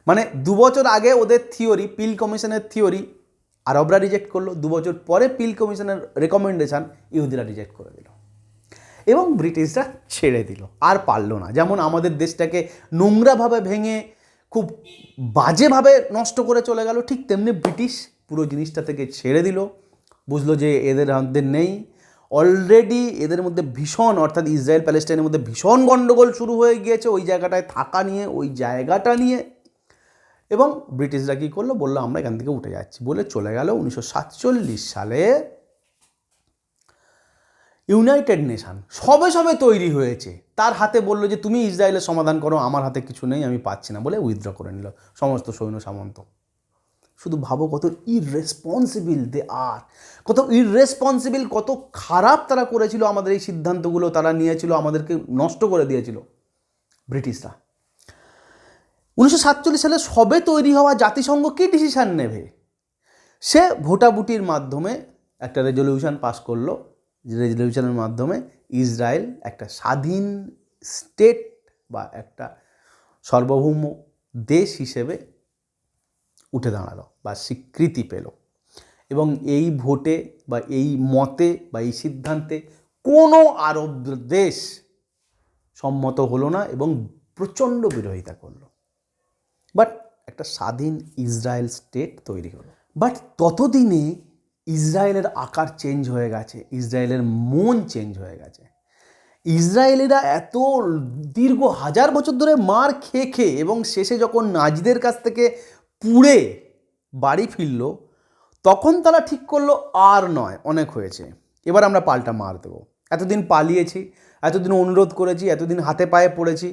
মানে 2 বছর আগে ওদের থিওরি, পিল কমিশনের থিওরি আরবরা রিজেক্ট করলো, 2 বছর পরে পিল কমিশনের রেকমেন্ডেশন ইহুদিরা রিজেক্ট করে দিল এবং ব্রিটিশরা ছেড়ে দিল, আর পারলো না। যেমন আমাদের দেশটাকে নোংরাভাবে ভেঙে খুব বাজেভাবে নষ্ট করে চলে গেল, ঠিক তেমনি ব্রিটিশ পুরো জিনিসটা থেকে ছেড়ে দিল, বুঝলো যে এদের হাতে নেই। অলরেডি এদের মধ্যে ভীষণ, অর্থাৎ ইসরায়েল প্যালেস্টাইনের মধ্যে ভীষণ গণ্ডগোল শুরু হয়ে গিয়েছে ওই জায়গাটায় থাকা নিয়ে, ওই জায়গাটা নিয়ে। এবং ব্রিটিশরা কী করলো, বললো আমরা এখান থেকে উঠে যাচ্ছি, বলে চলে গেল। 1947 সালে ইউনাইটেড নেশন সবে তৈরি হয়েছে, তার হাতে বললো যে তুমি ইসরায়েলের সমাধান করো, আমার হাতে কিছু নেই, আমি পাচ্ছি না, বলে উইথড্র করে নিল সমস্ত সৈন্য সামন্ত। শুধু ভাবো কত ইররেসপন্সিবল দে আর, কত ইররেসপন্সিবল, কত খারাপ তারা করেছিল, আমাদের এই সিদ্ধান্তগুলো তারা নিয়েছিল, আমাদেরকে নষ্ট করে দিয়েছিল ব্রিটিশরা। 1947 সালে সবে তৈরি হওয়া জাতিসংঘ কী ডিসিশান নেবে, সে ভোটাভুটির মাধ্যমে একটা রেজলিউশন পাস করলো, যে রেজলিউশনের মাধ্যমে ইসরায়েল একটা স্বাধীন স্টেট বা একটা সার্বভৌম দেশ হিসেবে উঠে দাঁড়ালো বা স্বীকৃতি পেল। এবং এই ভোটে বা এই মতে বা এই সিদ্ধান্তে কোনো আরব দেশ সম্মত হলো না এবং প্রচণ্ড বিরোধিতা করলো। বাট একটা স্বাধীন ইসরায়েল স্টেট তৈরি হলো। বাট ততদিনে ইসরায়েলের আকার চেঞ্জ হয়ে গেছে, ইসরায়েলের মন চেঞ্জ হয়ে গেছে। ইসরায়েলিরা এত দীর্ঘ 1000 বছর ধরে মার খেয়ে এবং শেষে যখন নাজিদের কাছ থেকে পুড়ে বাড়ি ফিরল, তখন তারা ঠিক করলো আর নয়, অনেক হয়েছে, এবার আমরা পাল্টা মার দেবো। এতদিন পালিয়েছি, এতদিন অনুরোধ করেছি, এতদিন হাতে পায়ে পড়েছি,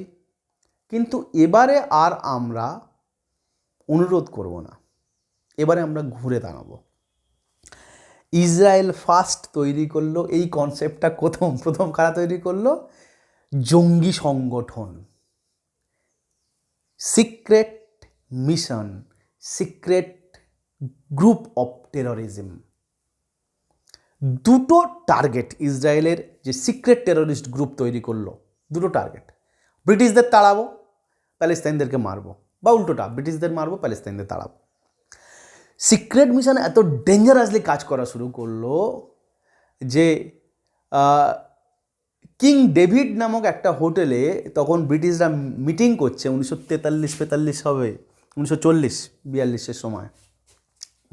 কিন্তু এবারে আর আমরা অনুরোধ করব না, এবারে আমরা ঘুরে দাঁড়াবো। ইসরায়েল ফার্স্ট তৈরি করলো এই কনসেপ্টটা, প্রথম কারা তৈরি করলো? জঙ্গি সংগঠন, secret mission, secret group of terrorism. দুটো টার্গেট ইসরায়েলের যে সিক্রেট টেররিস্ট গ্রুপ তৈরি করলো, দুটো টার্গেট, ব্রিটিশদের তাড়াবো, প্যালেস্তাইনদেরকে মারবো, বা উল্টোটা, ব্রিটিশদের মারবো, প্যালেস্তাইনদের তাড়াবো। সিক্রেট মিশন এত ডেঞ্জারাসলি কাজ করা শুরু করলো যে কিং ডেভিড নামক একটা হোটেলে তখন ব্রিটিশরা মিটিং করছে, 1943-45 হবে, 1940-42-এর সময়,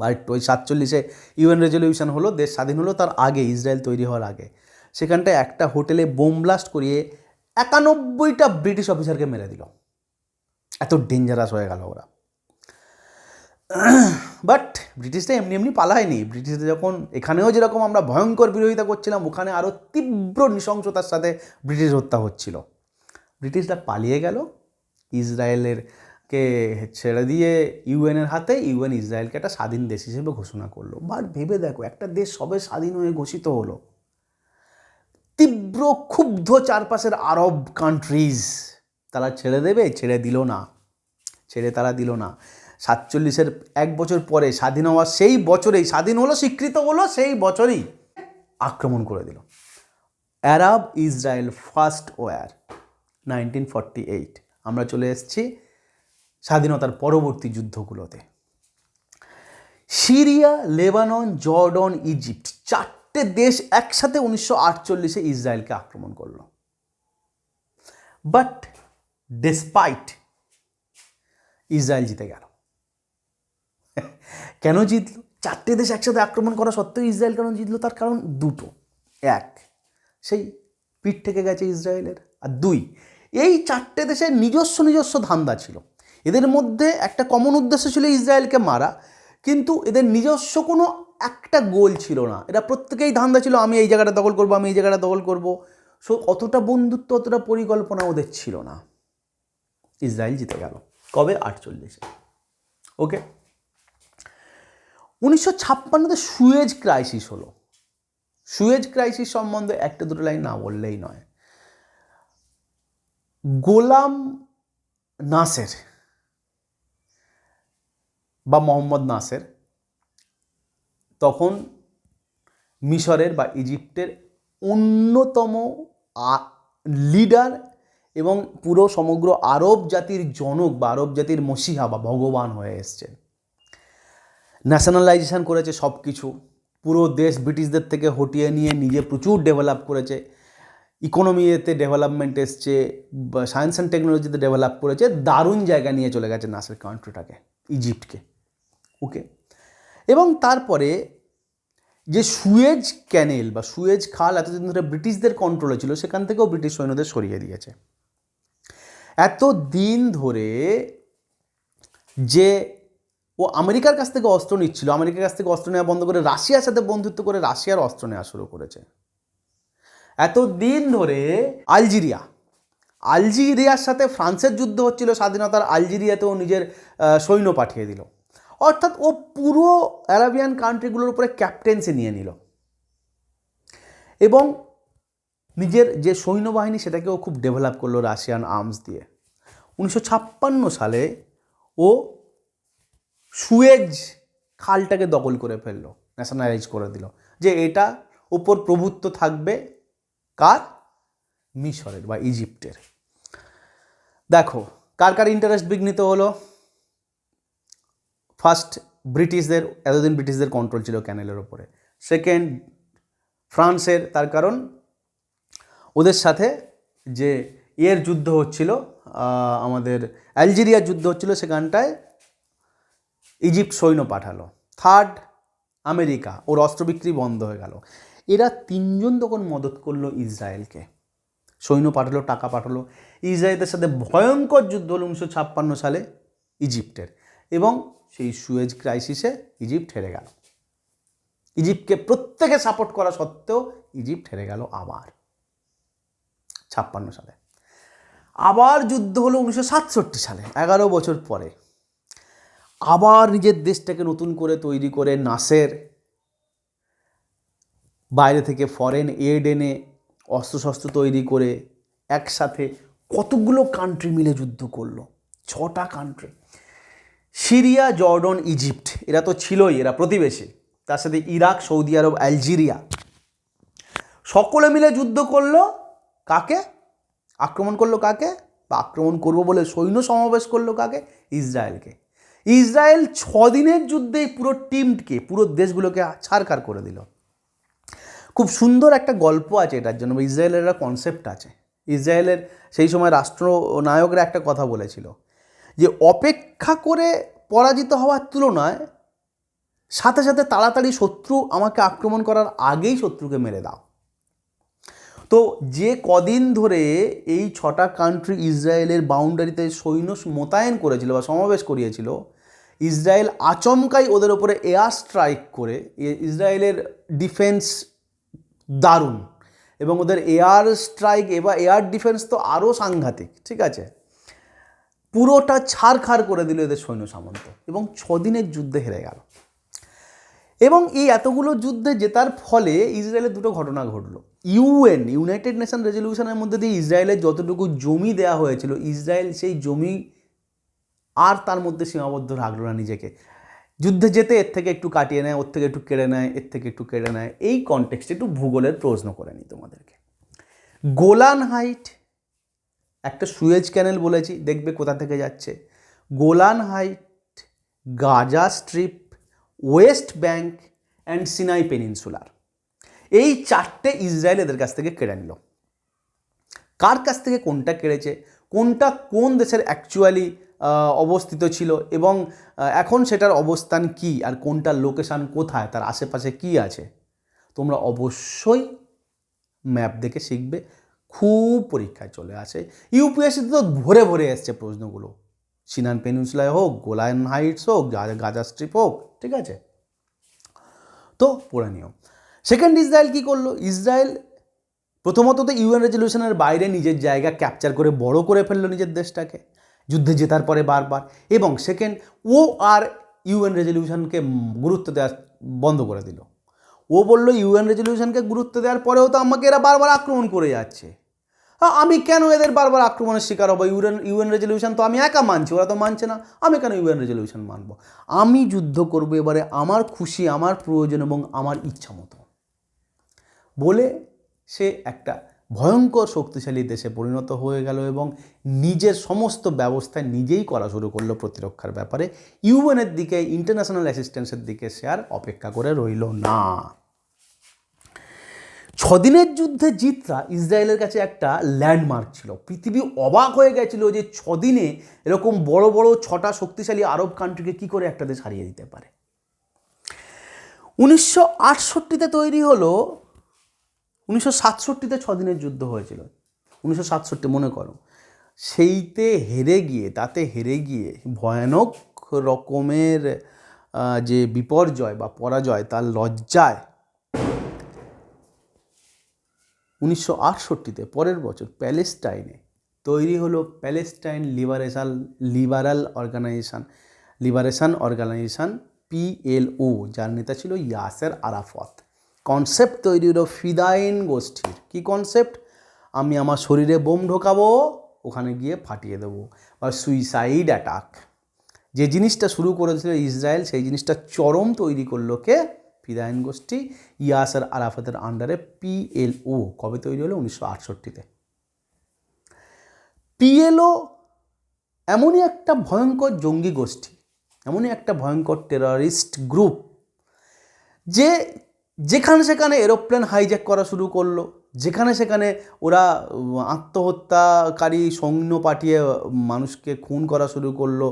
বাট ওই 47-এ ইউএন রেজলিউশন হলো, দেশ স্বাধীন হলো, তার আগে, ইসরায়েল তৈরি হওয়ার আগে, সেখানটায় একটা হোটেলে বোম ব্লাস্ট করিয়ে 91টা ব্রিটিশ অফিসারকে মেরে দিল। এত ডেঞ্জারাস হয়ে গেল ওরা। বাট ব্রিটিশরা এমনি পালায়নি। ব্রিটিশরা যখন এখানেও যেরকম আমরা ভয়ঙ্কর বিরোধিতা করছিলাম, ওখানে আরও তীব্র নৃশংসতার সাথে ব্রিটিশ হত্যা হচ্ছিল। ব্রিটিশরা পালিয়ে গেল, ইসরায়েলেরকে ছেড়ে দিয়ে ইউএনের হাতে, ইউএন ইসরায়েলকে একটা স্বাধীন দেশ হিসেবে ঘোষণা করলো। বাট ভেবে দেখো, একটা দেশ সবে স্বাধীন হয়ে ঘোষিত হলো, তীব্র ক্ষুব্ধ চারপাশের আরব কান্ট্রিজ, তারা ছেড়ে দেবে? ছেড়ে দিল না, তারা দিল না। 47-এর 1 বছর পরে স্বাধীন হওয়া, সেই বছরেই স্বাধীন হলো, স্বীকৃত হলো, সেই বছরই আক্রমণ করে দিল। Arab Israel first war, 1948। আমরা চলে এসেছি স্বাধীনতার পরবর্তী যুদ্ধগুলোতে। সিরিয়া, লেবানন, জর্ডন, ইজিপ্ট, 4টে দেশ একসাথে 1948-এ ইসরায়েলকে আক্রমণ করলো। বাট ডেসপাইট ইসরায়েল জিতে গেল। কেন জিতলো? 4টে দেশ একসাথে আক্রমণ করা সত্ত্বেও ইসরায়েল কেন জিতলো? তার কারণ দুটো। এক, সেই পিঠ থেকে গেছে ইসরায়েলের। আর দুই, এই 4টে দেশের নিজস্ব ধান্দা ছিল। এদের মধ্যে একটা কমন উদ্দেশ্য ছিল ইসরায়েলকে মারা, কিন্তু এদের নিজস্ব কোনো একটা গোল ছিল না। এরা প্রত্যেকেই ধান্দা ছিল আমি এই জায়গাটা দখল করবো, আমি এই জায়গাটা দখল করবো। সো অতটা বন্ধুত্ব, অতটা পরিকল্পনা ওদের ছিল না। ইসরায়েল জিতে গেল। কবে? 48-এ। ওকে। 1956-তে সুয়েজ ক্রাইসিস হলো। সুয়েজ ক্রাইসিস সম্বন্ধে একটা দুটো লাইন না বললেই নয়। গোলাম নাসের বা মোহাম্মদ নাসের তখন মিশরের বা ইজিপ্টের অন্যতম লিডার এবং পুরো সমগ্র আরব জাতির জনক বা আরব জাতির মসিহা বা ভগবান হয়ে এসছেন। ন্যাশনালাইজেশন করেছে সব কিছু, পুরো দেশ ব্রিটিশদের থেকে হটিয়ে নিয়ে নিজে প্রচুর ডেভেলপ করেছে, ইকোনমিতে ডেভেলপমেন্ট এসছে, সায়েন্স অ্যান্ড টেকনোলজিতে ডেভেলপ করেছে, দারুণ জায়গা নিয়ে চলে গেছে নাসের কান্ট্রিটাকে, ইজিপ্টকে। ওকে। এবং তারপরে যে সুয়েজ ক্যানেল বা সুয়েজ খাল এতদিন ধরে ব্রিটিশদের কন্ট্রোলে ছিল, সেখান থেকেও ব্রিটিশ সৈন্যদের সরিয়ে দিয়েছে। এত দিন ধরে যে ও আমেরিকার কাছ থেকে অস্ত্র নিচ্ছিল, আমেরিকার কাছ থেকে অস্ত্র নেওয়া বন্ধ করে রাশিয়ার সাথে বন্ধুত্ব করে রাশিয়ার অস্ত্র নেওয়া শুরু করেছে। এত দিন ধরে আলজেরিয়ার সাথে ফ্রান্সের যুদ্ধ হচ্ছিল স্বাধীনতার, আলজেরিয়াতেও নিজের সৈন্য পাঠিয়ে দিল। অর্থাৎ ও পুরো আরাবিয়ান কান্ট্রিগুলোর উপরে ক্যাপ্টেন্সি নিয়ে নিল এবং নিজের যে সৈন্যবাহিনী সেটাকেও খুব ডেভেলপ করলো রাশিয়ান আর্মস দিয়ে। 1956 সালে ও সুয়েজ খালটাকে দখল করে ফেললো, ন্যাশনালাইজ করে দিল, যে এটা ওপর প্রভুত্ব থাকবে কার? মিশরের বা ইজিপ্টের। দেখো কার কার ইন্টারেস্ট বিঘ্নিত হলো। ফার্স্ট ব্রিটিশদের, এতদিন ব্রিটিশদের কন্ট্রোল ছিল ক্যানেলের ওপরে। সেকেন্ড ফ্রান্সের, তার কারণ ওদের সাথে যে এর যুদ্ধ হচ্ছিল, আমাদের আলজেরিয়ার যুদ্ধ হচ্ছিল, সেখানটায় ইজিপ্ট সৈন্য পাঠালো। থার্ড আমেরিকা, ওর অস্ত্র বিক্রি বন্ধ হয়ে গেল। এরা তিনজন তখন মদত করলো ইসরায়েলকে, সৈন্য পাঠালো, টাকা পাঠালো। ইসরায়েলের সাথে ভয়ঙ্কর যুদ্ধ হলো 1956 সালে ইজিপ্টের, এবং সেই সুয়েজ ক্রাইসিসে ইজিপ্ট হেরে গেল। ইজিপ্টকে প্রত্যেকে সাপোর্ট করা সত্ত্বেও ইজিপ্ট হেরে গেল আবার 56 সালে। আবার যুদ্ধ হলো 1967 সালে, 11 বছর পরে। আবার নিজের দেশটাকে নতুন করে তৈরি করে নাসের বাইরে থেকে ফরেন এড এনে অস্ত্রশস্ত্র তৈরি করে একসাথে কতগুলো কান্ট্রি মিলে যুদ্ধ করলো, 6টা কান্ট্রি। সিরিয়া, জর্ডন, ইজিপ্ট, এরা তো ছিলই, এরা প্রতিবেশী। তার সাথে ইরাক, সৌদি আরব, আলজেরিয়া, সকলে মিলে যুদ্ধ করলো। কাকে আক্রমণ করলো? কাকে বা আক্রমণ করবো বলে সৈন্য সমাবেশ করলো? কাকে? ইসরায়েলকে। ইসরায়েল 6 দিনের যুদ্ধেই পুরো টিমকে, পুরো দেশগুলোকে ছাড়খাড় করে দিল। খুব সুন্দর একটা গল্প আছে এটার জন্য, ইসরায়েলের একটা কনসেপ্ট আছে। ইসরায়েলের সেই সময় রাষ্ট্রনায়করা একটা কথা বলেছিল যে অপেক্ষা করে পরাজিত হওয়ার তুলনায় সাথে সাথে তাড়াতাড়ি শত্রু আমাকে আক্রমণ করার আগেই শত্রুকে মেরে দাও। তো যে কদিন ধরে এই 6টা কান্ট্রি ইসরায়েলের বাউন্ডারিতে সৈন্য মোতায়েন করেছিল বা সমাবেশ করিয়েছিল, ইসরায়েল আচমকাই ওদের ওপরে এয়ার স্ট্রাইক করে, ইসরায়েলের ডিফেন্স দারুণ, এবং ওদের এয়ার স্ট্রাইক এবার এয়ার ডিফেন্স তো আরও সাংঘাতিক, ঠিক আছে, পুরোটা ছাড়খাড় করে দিল এদের সৈন্য সামন্ত, এবং 6 দিনের যুদ্ধে হেরে গেল। এবং এই এতগুলো যুদ্ধে জেতার ফলে ইসরায়েলের দুটো ঘটনা ঘটলো। ইউনাইটেড নেশন রেজলিউশনের মধ্যে দিয়ে ইসরায়েলের যতটুকু জমি দেওয়া হয়েছিল, ইসরায়েল সেই জমি আর তার মধ্যে সীমাবদ্ধ রাখলো না নিজেকে। যুদ্ধে যেতে এর থেকে একটু কাটিয়ে নেয়, ওর থেকে একটু কেড়ে নেয়, এর থেকে একটু কেড়ে নেয়। এই কনটেক্সটে একটু ভূগোলের প্রশ্ন করে নিই তোমাদেরকে। গোলান হাইট, একটা সুয়েজ ক্যানেল বলেছি, দেখবে কোথা থেকে যাচ্ছে। Golan height, Gaza strip, West bank and Sinai peninsular. এই চারটে ইসরায়েল এদের কাছ থেকে কেড়ে নিল। কার কাছ থেকে কোনটা কেড়েছে, কোনটা কোন দেশের অ্যাকচুয়ালি অবস্থিত ছিল এবং এখন সেটার অবস্থান কি, আর কোনটার লোকেশান কোথায়, তার আশেপাশে কি আছে, তোমরা অবশ্যই ম্যাপ দেখে শিখবে। খুব পরীক্ষায় চলে আসে, ইউপিএসসিতে তো ভরে ভরে এসছে প্রশ্নগুলো, সিনাই পেনিনসুলায় হোক, গোলান হাইটস হোক, গাজা স্ট্রিপ হোক, ঠিক আছে। তো পড়ে নিও। সেকেন্ড, ইসরায়েল কী করলো? ইসরায়েল প্রথমত তো ইউএন রেজলিউশনের বাইরে নিজের জায়গা ক্যাপচার করে বড় করে ফেললো নিজের দেশটাকে যুদ্ধে জেতার পরে বারবার। এবং সেকেন্ড, ও আর ইউএন রেজলিউশনকে গুরুত্ব দেওয়া বন্ধ করে দিল। ও বলল ইউএন রেজলিউশনকে গুরুত্ব দেওয়ার পরেও তো আমাকে এরা বারবার আক্রমণ করে যাচ্ছে, আমি কেন এদের বারবার আক্রমণের শিকার হবো? ইউএন রেজলিউশন তো আমি একা মানছি, ওরা তো মানছে না, আমি কেন ইউএন রেজলিউশন মানবো? আমি যুদ্ধ করবো এবারে আমার খুশি, আমার প্রয়োজন এবং আমার ইচ্ছা মতো বলে সে একটা ভয়ঙ্কর শক্তিশালী দেশে পরিণত হয়ে গেল এবং নিজের সমস্ত ব্যবস্থায় নিজেই করা শুরু করলো প্রতিরক্ষার ব্যাপারে। ইউএনের দিকে, ইন্টারন্যাশনাল অ্যাসিস্ট্যান্সের দিকে সে আর অপেক্ষা করে রইল না। 6 দিনের যুদ্ধে জিতটা ইসরায়েলের কাছে একটা ল্যান্ডমার্ক ছিল। পৃথিবী অবাক হয়ে গেছিল যে 6 দিনে এরকম বড় বড় 6টা শক্তিশালী আরব কান্ট্রিকে কী করে একটা দেশ হারিয়ে দিতে পারে। 1968-তে তৈরি হলো, 1967-তে 6 দিনের যুদ্ধ হয়েছিল, 1967 মনে করো। সেইতে হেরে গিয়ে, তাতে হেরে গিয়ে ভয়ানক রকমের যে বিপর্যয় বা পরাজয়, তার লজ্জায় 1968-তে পরের বছর প্যালেস্টাইনে তৈরি হলো প্যালেস্টাইন লিবারেশন অর্গানাইজেশন PLO, যার নেতা ছিল ইয়াসের আরাফাত। কনসেপ্ট তৈরি হলো ফিদাইন গোষ্ঠীর। কি কনসেপ্ট? আমি আমার শরীরে বোম ঢোকাবো, ওখানে গিয়ে ফাটিয়ে দেবো, বা সুইসাইড অ্যাটাক। যে জিনিসটা শুরু করেছিল ইসরায়েল, সেই জিনিসটা চরম তৈরি করলো কে? ফিদাইন গোষ্ঠী, ইয়াসের আরাফাতের আন্ডারে PLO। কবে তৈরি হলো? 1968-তে। PLO এমনই একটা ভয়ঙ্কর জঙ্গি গোষ্ঠী, এমনই একটা ভয়ঙ্কর টেররিস্ট গ্রুপ যে যেখানে সেখানে এরোপ্লেন হাইজ্যাক করা শুরু করলো, যেখানে সেখানে ওরা আত্মহত্যাকারী সৈন্য পাঠিয়ে মানুষকে খুন করা শুরু করলো,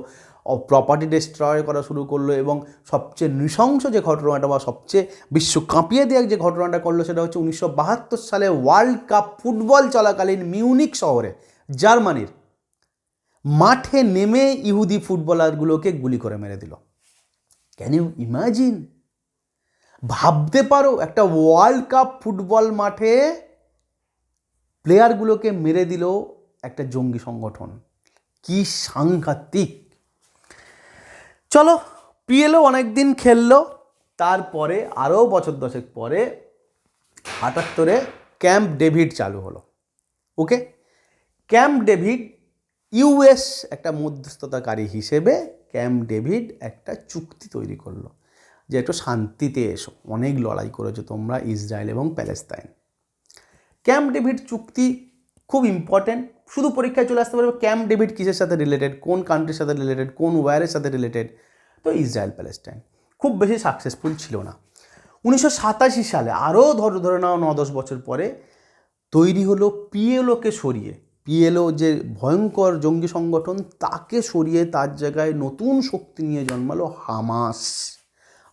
প্রপার্টি ডিস্ট্রয় করা শুরু করলো, এবং সবচেয়ে নৃশংস যে ঘটনাটা বা সবচেয়ে বিশ্ব কাঁপিয়ে দেওয়া যে ঘটনাটা করলো সেটা হচ্ছে 1972 সালে ওয়ার্ল্ড কাপ ফুটবল চলাকালীন মিউনিক শহরে, জার্মানির মাঠে নেমে ইহুদি ফুটবলারগুলোকে গুলি করে মেরে দিল। Can you imagine? ভাবতে পারো, একটা ওয়ার্ল্ড কাপ ফুটবল মাঠে প্লেয়ারগুলোকে মেরে দিল একটা জঙ্গি সংগঠন। কি সাংঘাতিক! চলো, PLO অনেক দিন খেললো, তারপরে আরও বছর 10 পরে 78-এ ক্যাম্প ডেভিড চালু হলো। ওকে, ক্যাম্প ডেভিড, US একটা মধ্যস্থতাকারী হিসেবে ক্যাম্প ডেভিড একটা চুক্তি তৈরি করলো যে একটু শান্তিতে এসো, অনেক লড়াই করেছো তোমরা ইসরায়েল এবং প্যালেস্তাইন। ক্যাম্প ডেভিড চুক্তি খুব ইম্পর্টেন্ট, শুধু পরীক্ষায় চলে আসতে পারবে ক্যাম্প ডেভিড কিসের সাথে রিলেটেড, কোন কান্ট্রির সাথে রিলেটেড, কোন ওয়ারের সাথে রিলেটেড। তো ইসরায়েল প্যালেস্টাইন খুব বেশি সাকসেসফুল ছিল না। 1987 সালে আরও ধরে নাও 9-10 বছর পরে তৈরি হলো PLOকে সরিয়ে, PLO যে ভয়ঙ্কর জঙ্গি সংগঠন তাকে সরিয়ে তার জায়গায় নতুন শক্তি নিয়ে জন্মালো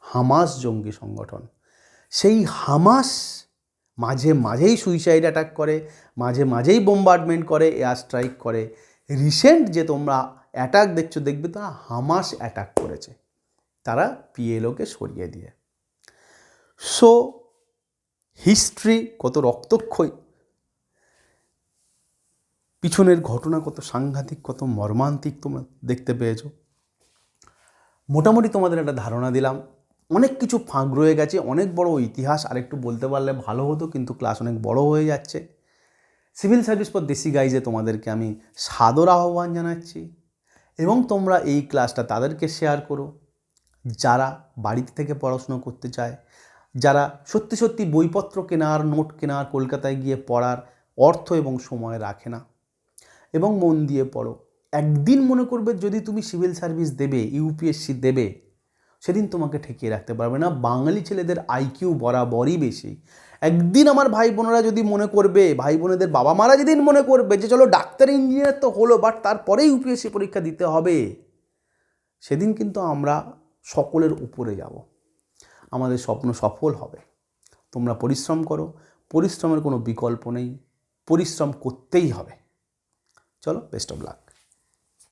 হামাস জঙ্গি সংগঠন। সেই হামাস মাঝে মাঝেই সুইসাইড অ্যাটাক করে, মাঝে মাঝেই বোম্বার্ডমেন্ট করে, এয়ার স্ট্রাইক করে। রিসেন্ট যে তোমরা অ্যাটাক দেখছো, দেখবে তারা হামাস অ্যাটাক করেছে, তারা PLOকে সরিয়ে দিয়ে। সো হিস্ট্রি কত রক্তক্ষয়ী, পিছনের ঘটনা কত সাংঘাতিক, কত মর্মান্তিক তোমরা দেখতে পেয়েছো। মোটামুটি তোমাদের একটা ধারণা দিলাম। অনেক কিছু ফাঁক রয়ে গেছে, অনেক বড় ইতিহাস, আরেকটু বলতে পারলে ভালো হতো, কিন্তু ক্লাস অনেক বড় হয়ে যাচ্ছে। সিভিল সার্ভিস ফর দেশি গাইজে তোমাদেরকে আমি সাদর আহ্বান জানাচ্ছি, এবং তোমরা এই ক্লাসটা তাদেরকে শেয়ার করো যারা বাড়িতে থেকে পড়াশুনো করতে চায়, যারা সত্যি সত্যি বইপত্র কেনার, নোট কেনার, কলকাতায় গিয়ে পড়ার অর্থ এবং সময় রাখে না, এবং মন দিয়ে পড়ো। একদিন মনে করবে যদি তুমি সিভিল সার্ভিস দেবে, UPSC দেবে, সেদিন তোমাকে ঠেকিয়ে রাখতে পারবে না। বাঙালি ছেলেদের আইকিউ বরাবরই বেশি। একদিন আমার ভাই বোনেরা যদি মনে করবে, ভাই বোনেদের বাবা মারা যেদিন মনে করবে যে চলো ডাক্তার ইঞ্জিনিয়ার তো হলো, বাট তারপরেই ইউপিএসসি পরীক্ষা দিতে হবে, সেদিন কিন্তু আমরা সকলের উপরে যাব, আমাদের স্বপ্ন সফল হবে। তোমরা পরিশ্রম করো, পরিশ্রমের কোনো বিকল্প নেই, পরিশ্রম করতেই হবে। চলো, বেস্ট অফ লাক।